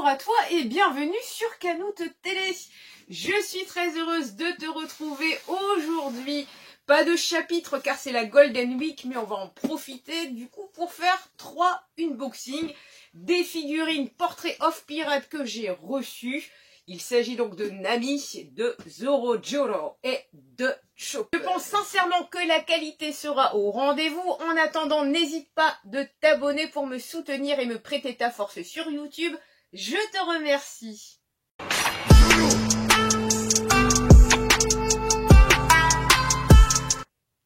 Bonjour à toi et bienvenue sur Canoute Télé. Je suis très heureuse de te retrouver aujourd'hui. Pas de chapitre car c'est la Golden Week, mais on va en profiter du coup pour faire 3 unboxings des figurines Portrait of Pirate que j'ai reçues. Il s'agit donc de Nami, de Zoro-Joro et de Chopper. Je pense sincèrement que la qualité sera au rendez-vous. En attendant, n'hésite pas de t'abonner pour me soutenir et me prêter ta force sur YouTube. Je te remercie.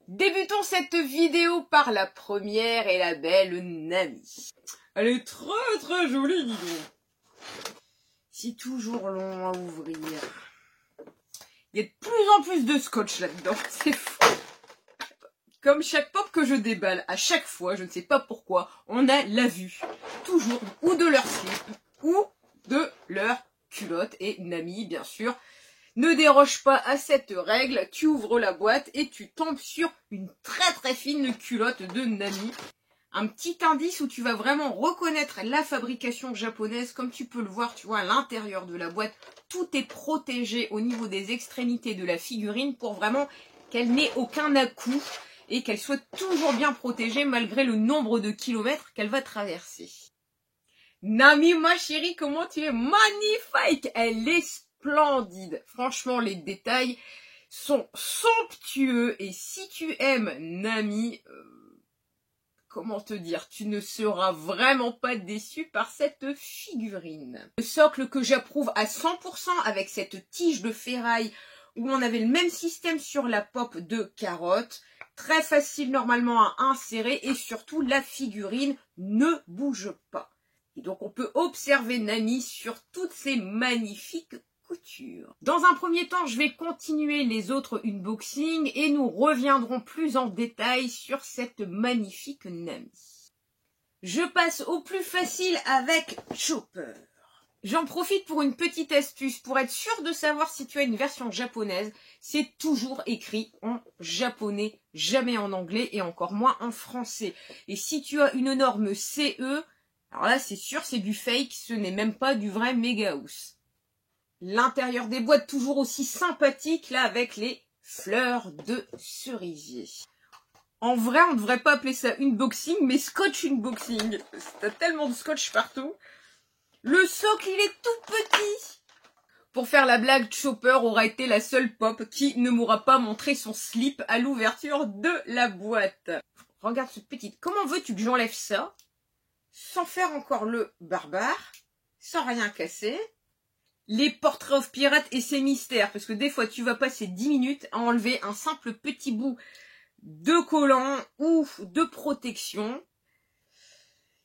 Débutons cette vidéo par la première et la belle Nami. Elle est très jolie, dis donc. C'est toujours long à ouvrir. Il y a de plus en plus de scotch là-dedans, c'est fou. Comme chaque pop que je déballe, à chaque fois, je ne sais pas pourquoi, on a la vue. Toujours, ou de leur slip, ou de leur culotte. Et Nami, bien sûr, ne déroge pas à cette règle. Tu ouvres la boîte et tu tombes sur une très fine culotte de Nami. Un petit indice où tu vas vraiment reconnaître la fabrication japonaise. Comme tu peux le voir, tu vois, à l'intérieur de la boîte, tout est protégé au niveau des extrémités de la figurine pour vraiment qu'elle n'ait aucun à-coup et qu'elle soit toujours bien protégée malgré le nombre de kilomètres qu'elle va traverser. Nami, ma chérie, comment tu es magnifique! Elle est splendide. Franchement, les détails sont somptueux et si tu aimes Nami... comment te dire, tu ne seras vraiment pas déçu par cette figurine. Le socle que j'approuve à 100% avec cette tige de ferraille où on avait le même système sur la pop de carotte. Très facile normalement à insérer et surtout la figurine ne bouge pas. Et donc on peut observer Nami sur toutes ces magnifiques couture. Dans un premier temps, je vais continuer les autres unboxings et nous reviendrons plus en détail sur cette magnifique Nami. Je passe au plus facile avec Chopper. J'en profite pour une petite astuce. Pour être sûr de savoir si tu as une version japonaise, c'est toujours écrit en japonais, jamais en anglais et encore moins en français. Et si tu as une norme CE, alors là c'est sûr c'est du fake, ce n'est même pas du vrai Megahouse. L'intérieur des boîtes toujours aussi sympathique, là, avec les fleurs de cerisier. En vrai, on ne devrait pas appeler ça unboxing, mais scotch unboxing. T'as tellement de scotch partout. Le socle, il est tout petit. Pour faire la blague, Chopper aura été la seule pop qui ne m'aura pas montré son slip à l'ouverture de la boîte. Regarde ce petit. Comment veux-tu que j'enlève ça sans faire encore le barbare, sans rien casser? Les portraits of pirates et ses mystères, parce que des fois tu vas passer 10 minutes à enlever un simple petit bout de collant ou de protection.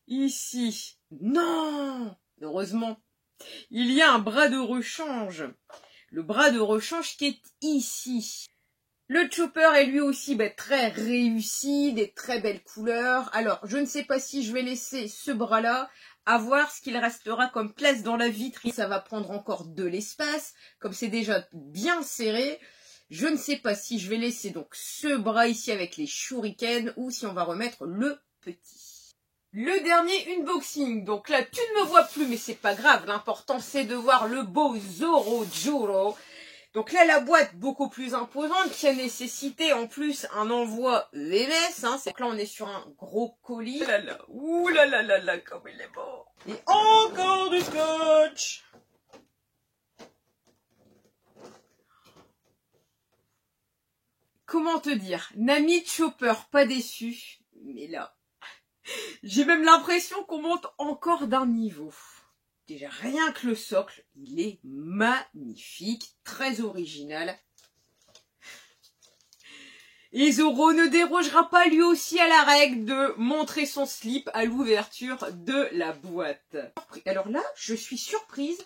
Ici, non, heureusement, il y a un bras de rechange. Le bras de rechange qui est ici. Le Chopper est lui aussi très réussi, des très belles couleurs. Alors, je ne sais pas si je vais laisser ce bras-là, à voir ce qu'il restera comme place dans la vitrine. Ça va prendre encore de l'espace, comme c'est déjà bien serré. Je ne sais pas si je vais laisser donc ce bras ici avec les shurikens ou si on va remettre le petit. Le dernier unboxing. Donc là, tu ne me vois plus, mais c'est pas grave. L'important, c'est de voir le beau Zoro-Joro. Donc là, la boîte beaucoup plus imposante qui a nécessité en plus un envoi EMS. C'est que là, on est sur un gros colis. Ouh là là là là, comme il est beau. Et encore du scotch. Comment te dire? Nami, Chopper, pas déçu. Mais là, j'ai même l'impression qu'on monte encore d'un niveau. Déjà, rien que le socle, il est magnifique, très original. Et Zoro ne dérogera pas lui aussi à la règle de montrer son slip à l'ouverture de la boîte. Alors là, je suis surprise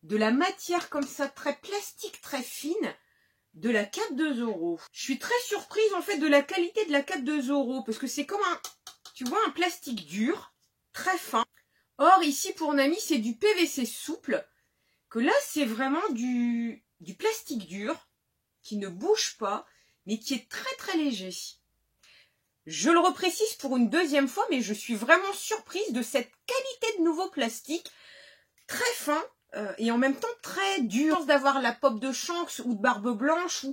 de la matière comme ça, très plastique, très fine, de la cape de Zoro. Je suis très surprise en fait de la qualité de la cape de Zoro, parce que c'est comme un, tu vois, un plastique dur, très fin. Or, ici, pour Nami, c'est du PVC souple, que là, c'est vraiment du plastique dur, qui ne bouge pas, mais qui est très léger. Je le reprécise pour une deuxième fois, mais je suis vraiment surprise de cette qualité de nouveau plastique. très fin et en même temps très dur d'avoir la pop de Shanks ou de Barbe Blanche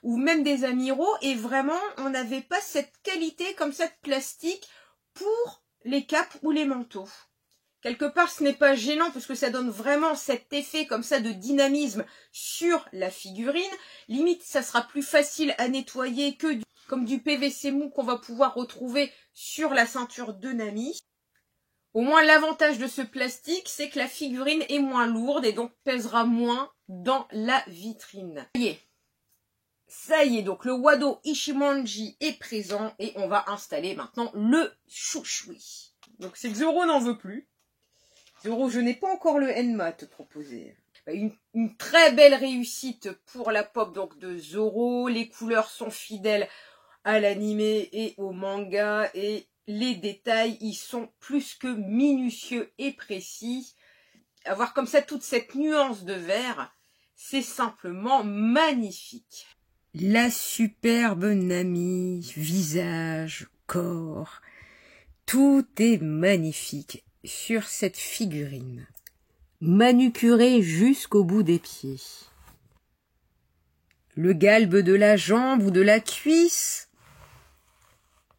ou même des Amiraux, et vraiment on n'avait pas cette qualité comme ça de plastique pour les capes ou les manteaux. Quelque part, ce n'est pas gênant parce que ça donne vraiment cet effet comme ça de dynamisme sur la figurine. Limite, ça sera plus facile à nettoyer que comme du PVC mou qu'on va pouvoir retrouver sur la ceinture de Nami. Au moins, l'avantage de ce plastique, c'est que la figurine est moins lourde et donc pèsera moins dans la vitrine. Ça y est, donc le Wado Ichimonji est présent et on va installer maintenant le chouchoui. Donc c'est que Zoro n'en veut plus. Zoro, je n'ai pas encore le Enma à te proposer. Une très belle réussite pour la pop donc de Zoro. Les couleurs sont fidèles à l'animé et au manga. Et les détails, ils sont plus que minutieux et précis. Avoir comme ça toute cette nuance de vert, c'est simplement magnifique. La superbe Nami, visage, corps, tout est magnifique sur cette figurine, manucurée jusqu'au bout des pieds. Le galbe de la jambe ou de la cuisse,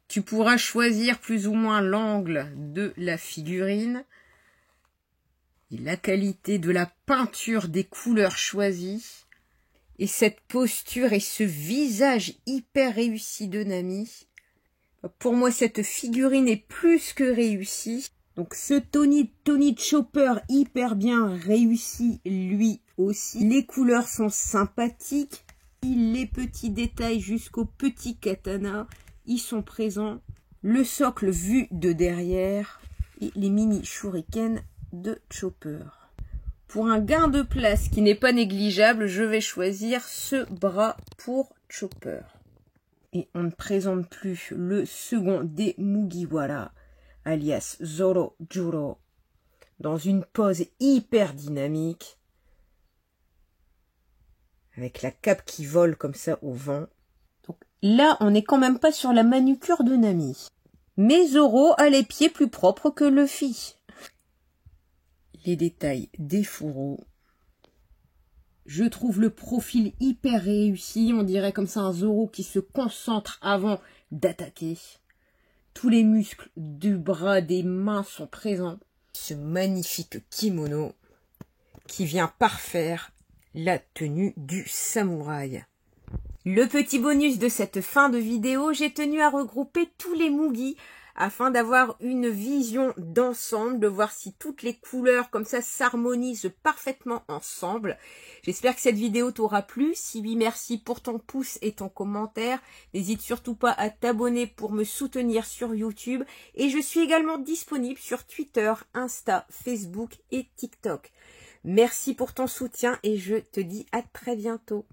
tu pourras choisir plus ou moins l'angle de la figurine et la qualité de la peinture des couleurs choisies et cette posture et ce visage hyper réussi de Nami. Pour moi, cette figurine est plus que réussie. Donc ce Tony Chopper hyper bien réussi lui aussi. Les couleurs sont sympathiques. Les petits détails jusqu'au petit katana, ils sont présents. Le socle vu de derrière et les mini shurikens de Chopper. Pour un gain de place qui n'est pas négligeable, je vais choisir ce bras pour Chopper. Et on ne présente plus le second des Mugiwara, alias Zoro Juro, dans une pose hyper dynamique, avec la cape qui vole comme ça au vent. Donc là, on n'est quand même pas sur la manucure de Nami. Mais Zoro a les pieds plus propres que Luffy. Les détails des fourreaux. Je trouve le profil hyper réussi. On dirait comme ça un Zoro qui se concentre avant d'attaquer. Tous les muscles du bras, des mains sont présents. Ce magnifique kimono qui vient parfaire la tenue du samouraï. Le petit bonus de cette fin de vidéo, j'ai tenu à regrouper tous les Mugi afin d'avoir une vision d'ensemble, de voir si toutes les couleurs comme ça s'harmonisent parfaitement ensemble. J'espère que cette vidéo t'aura plu. Si oui, merci pour ton pouce et ton commentaire. N'hésite surtout pas à t'abonner pour me soutenir sur YouTube. Et je suis également disponible sur Twitter, Insta, Facebook et TikTok. Merci pour ton soutien et je te dis à très bientôt.